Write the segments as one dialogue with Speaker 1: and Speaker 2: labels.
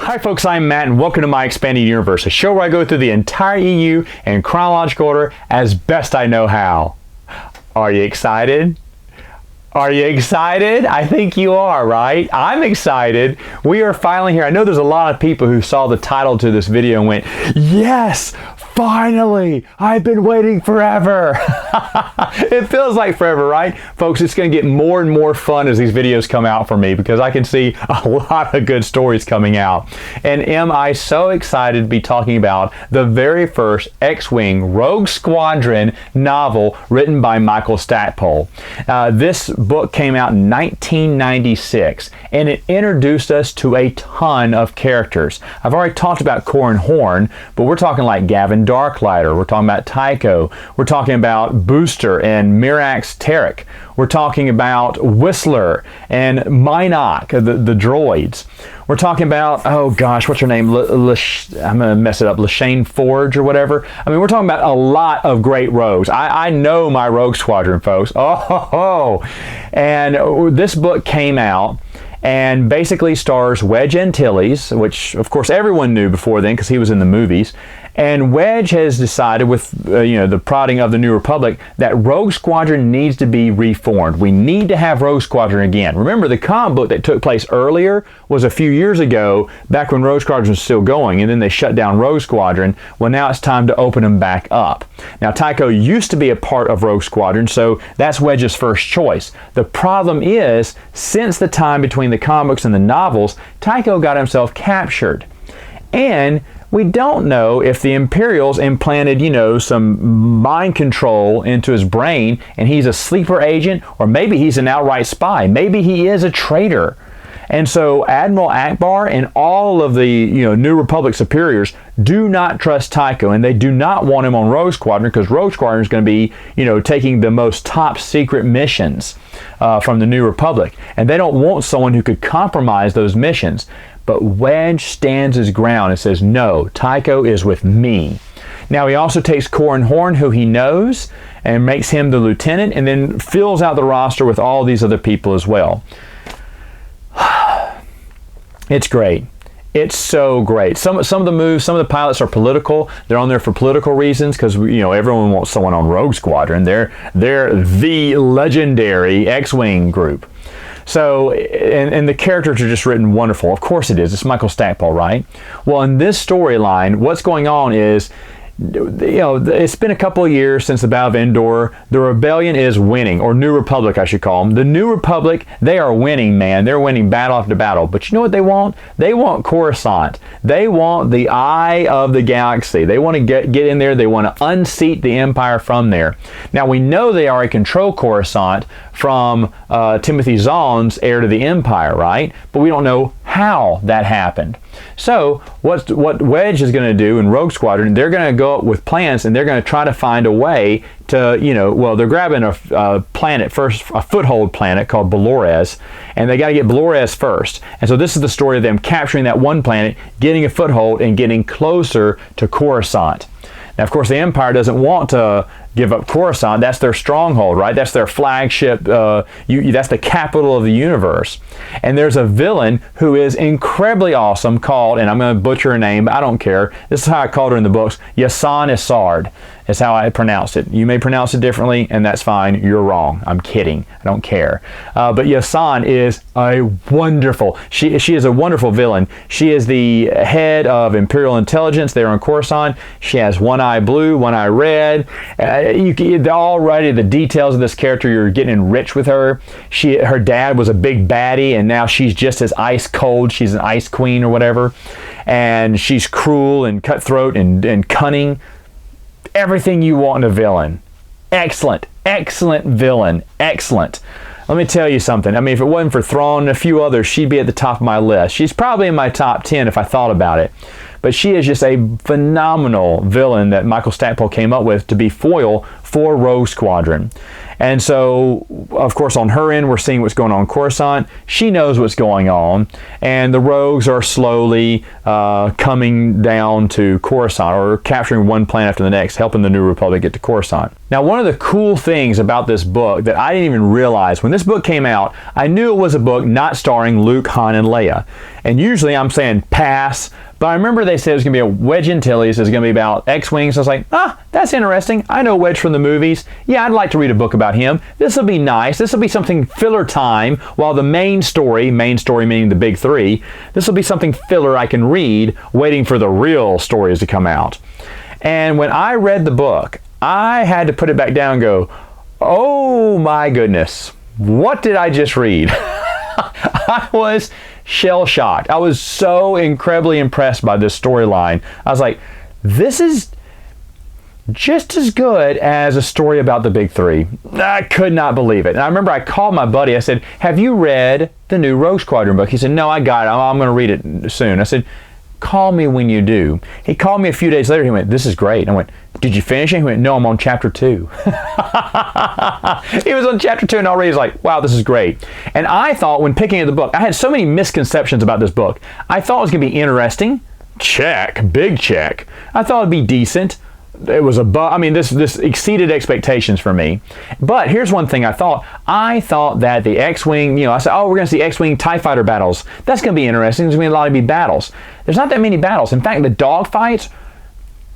Speaker 1: Hi folks, I'm Matt and welcome to My Expanded Universe, a show where I go through the entire EU in chronological order as best I know how. Are you excited? Are you excited? I think you are, right? I'm excited. We are finally here. I know there's a lot of people who saw the title to this video and went, yes, finally, I've been waiting forever. It feels like forever, right? Folks, it's going to get more and more fun as these videos come out for me because I can see a lot of good stories coming out. And am I so excited to be talking about the very first X-Wing Rogue Squadron novel written by Michael Stackpole. This book came out in 1996 and it introduced us to a ton of characters. I've already talked about Corran Horn, but we're talking like Gavin Darklighter, we're talking about Tyco, we're talking about Booster and Mirax Tarek, we're talking about Whistler and Minok, the droids. We're talking about, oh gosh, what's her name? I'm going to mess it up, Lashane Forge or whatever. I mean, we're talking about a lot of great rogues. I know my Rogue Squadron, folks. Oh. And this book came out and basically stars Wedge Antilles, which of course everyone knew before then because he was in the movies. And Wedge has decided with the prodding of the New Republic that Rogue Squadron needs to be reformed. We need to have Rogue Squadron again. Remember, the comic book that took place earlier was a few years ago, back when Rogue Squadron was still going, and then they shut down Rogue Squadron. Well, now it's time to open them back up. Now, Tyco used to be a part of Rogue Squadron, so that's Wedge's first choice. The problem is, since the time between the comic books and the novels, Tyco got himself captured. And we don't know if the Imperials implanted, some mind control into his brain and he's a sleeper agent, or maybe he's an outright spy. Maybe he is a traitor. And so Admiral Akbar and all of the New Republic superiors do not trust Tyco, and they do not want him on Rogue Squadron because Rogue Squadron is going to be taking the most top secret missions from the New Republic, and they don't want someone who could compromise those missions. But Wedge stands his ground and says, no, Tyco is with me. Now he also takes Corran Horn, who he knows, and makes him the lieutenant, and then fills out the roster with all these other people as well. It's great. It's so great. Some of the moves, some of the pilots are political. They're on there for political reasons because everyone wants someone on Rogue Squadron. They're the legendary X-Wing group. So, and the characters are just written wonderful. Of course it is. It's Michael Stackpole, right? Well, in this storyline, what's going on is, it's been a couple of years since the Battle of Endor. The rebellion is winning, or New Republic, I should call them. The New Republic, they are winning, man. They're winning battle after battle. But you know what they want? They want Coruscant. They want the eye of the galaxy. They want to get in there. They want to unseat the Empire from there. Now, we know they already control Coruscant from Timothy Zahn's Heir to the Empire, right? But we don't know how that happened. So what Wedge is going to do in Rogue Squadron, they're going to go up with plans and they're going to try to find a way to, they're grabbing a planet first, a foothold planet called Belores, and they got to get Belores first. And so this is the story of them capturing that one planet, getting a foothold, and getting closer to Coruscant. Now, of course, the Empire doesn't want to give up Coruscant. That's their stronghold, right? That's their flagship. That's the capital of the universe. And there's a villain who is incredibly awesome called, and I'm going to butcher her name, but I don't care. This is how I called her in the books. Yasan Isard is how I pronounced it. You may pronounce it differently, and that's fine. You're wrong. I'm kidding. I don't care. But Yasan is a wonderful. She is a wonderful villain. She is the head of Imperial Intelligence there on Coruscant. She has one eye blue, one eye red. Already the details of this character, you're getting enriched with her. Her dad was a big baddie, and now she's just as ice cold. She's an ice queen or whatever, and she's cruel and cutthroat and cunning. Everything you want in a villain. Excellent villain. Excellent. Let me tell you something. I mean, if it wasn't for Thrawn and a few others, she'd be at the top of my list. She's probably in my top 10 if I thought about it. but she is just a phenomenal villain that Michael Stackpole came up with to be foil for Rogue Squadron. And so, of course, on her end, we're seeing what's going on in Coruscant. She knows what's going on, and the rogues are slowly coming down to Coruscant, or capturing one planet after the next, helping the New Republic get to Coruscant. Now, one of the cool things about this book that I didn't even realize, when this book came out, I knew it was a book not starring Luke, Han, and Leia. And usually I'm saying pass, but I remember they said it was going to be a Wedge Antilles, it was going to be about X-Wings. So I was like, that's interesting. I know Wedge from the movies. Yeah, I'd like to read a book about him. This will be nice. This will be something filler time, while the main story meaning the big three, this will be something filler I can read, waiting for the real stories to come out. And when I read the book, I had to put it back down and go, oh my goodness, what did I just read? I was shell-shocked. I was so incredibly impressed by this storyline. I was like, this is just as good as a story about the big three. I could not believe it. And I remember I called my buddy. I said, have you read the new Rogue Squadron book? He said, no, I got it. I'm going to read it soon. I said, call me when you do. He called me a few days later. He went, this is great. And I went, did you finish it? He went, no, I'm on chapter 2. He was on chapter 2 and already was like, wow, this is great. And I thought, when picking up the book, I had so many misconceptions about this book. I thought it was going to be interesting. Check. Big check. I thought it'd be decent. It was this exceeded expectations for me. But here's one thing I thought. I thought that the X-Wing, I said, we're going to see X-Wing TIE fighter battles. That's going to be interesting. There's going to be a lot of battles. There's not that many battles. In fact, the dogfights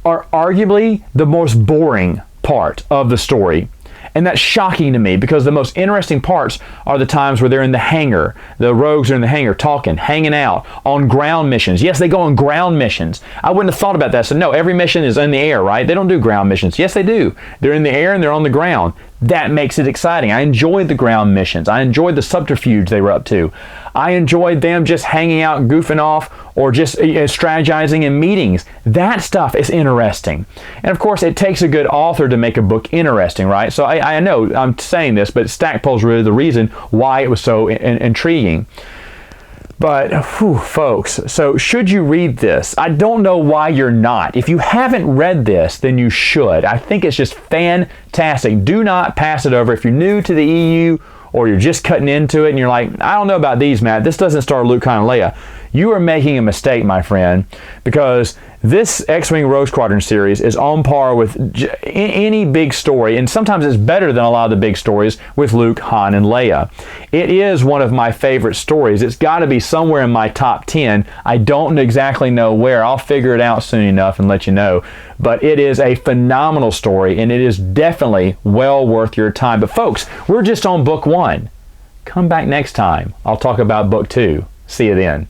Speaker 1: are arguably the most boring part of the story. And that's shocking to me, because the most interesting parts are the times where they're in the hangar. The rogues are in the hangar talking, hanging out, on ground missions. Yes, they go on ground missions. I wouldn't have thought about that. So no, every mission is in the air, right? They don't do ground missions. Yes, they do. They're in the air and they're on the ground. That makes it exciting. I enjoyed the ground missions. I enjoyed the subterfuge they were up to. I enjoyed them just hanging out, goofing off, or just strategizing in meetings. That stuff is interesting. And of course, it takes a good author to make a book interesting, right? So I know I'm saying this, but Stackpole's really the reason why it was so intriguing. But, folks, so should you read this? I don't know why you're not. If you haven't read this, then you should. I think it's just fantastic. Do not pass it over. If you're new to the EU, or you're just cutting into it and you're like, I don't know about these, Matt. This doesn't star Luke, Han, and Leia. You are making a mistake, my friend, because this X-Wing Rogue Squadron series is on par with any big story, and sometimes it's better than a lot of the big stories with Luke, Han, and Leia. It is one of my favorite stories. It's got to be somewhere in my top 10. I don't exactly know where. I'll figure it out soon enough and let you know. But it is a phenomenal story, and it is definitely well worth your time. But folks, we're just on book 1. Come back next time. I'll talk about book 2. See you then.